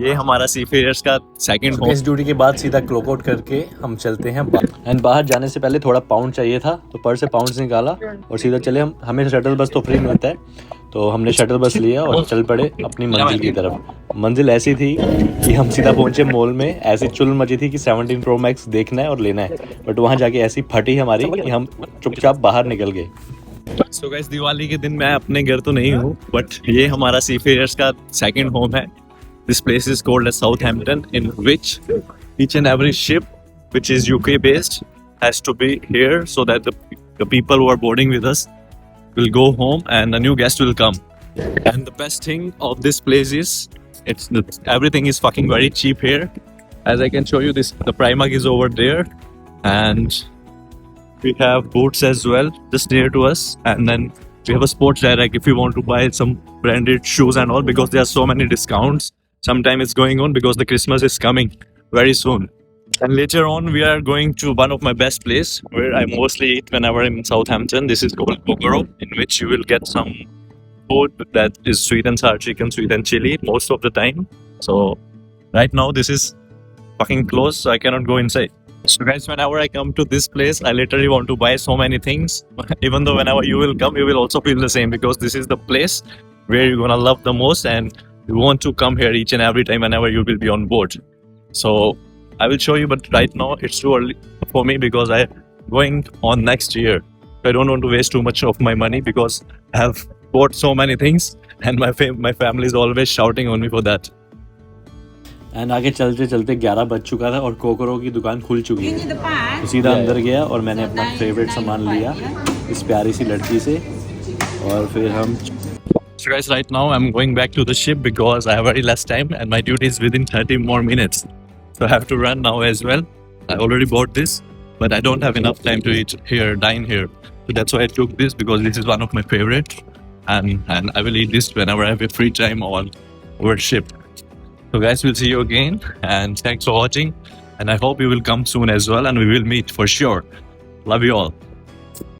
ये हमारा सीफेयर्स का सेकंड होम। इस ड्यूटी के बाद सीधा क्लॉक आउट करके हम चलते हैं एंड बाहर जाने से पहले थोड़ा पाउंड चाहिए था, तो पर्स से पाउंड निकाला और सीधा चले। हमें शटल बस तो फ्री मिलता है, तो हमने शटल बस लिया और चल पड़े अपनी मंजिल की तरफ। मंजिल ऐसी थी कि हम सीधा पहुंचे मॉल में। ऐसी चुल मची थी कि 17 Pro Max देखना है और लेना है, बट वहाँ जाके ऐसी फटी हमारी कि हम चुपचाप बाहर निकल गए। सो गाइस, दिवाली के दिन मैं अपने घर तो नहीं हूँ, बट ये हमारा सीफेयर्स का सेकंड होम है। This place is called as Southampton, in which each and every ship which is UK based has to be here so that the people who are boarding with us will go home and a new guest will come. And the best thing of this place is everything is fucking very cheap here. As I can show you, the Primark is over there, and we have Boots as well just near to us, and then we have a Sports Direct if you want to buy some branded shoes and all, because there are so many discounts. Sometime it's going on because the Christmas is coming very soon. And later on we are going to one of my best place where I mostly eat whenever I'm in Southampton. This is called Kokoro, in which you will get some food that is sweet and sour chicken, sweet and chili most of the time. So right now this is fucking closed, so I cannot go inside. So guys, whenever I come to this place, I literally want to buy so many things. Even though whenever you will come, you will also feel the same, because this is the place where you're gonna love the most, and you want to come here each and every time whenever you will be on board. So I will show you, but right now it's too early for me because I'm going on next year. I don't want to waste too much of my money because I have bought so many things, and my family is always shouting on me for that. And आगे चलते चलते 11 बज चुका था और कोकरो की दुकान खुल चुकी थी, तो सीधा अंदर गया और मैंने अपना फेवरेट सामान लिया इस प्यारी सी लड़की से, और फिर हम So guys, right now I'm going back to the ship because I have very less time and my duty is within 30 more minutes. So I have to run now as well. I already bought this, but I don't have enough time to eat here, dine here. So that's why I took this, because this is one of my favorite, and I will eat this whenever I have a free time on our ship. So guys, we'll see you again, and thanks for watching, and I hope you will come soon as well, and we will meet for sure. Love you all.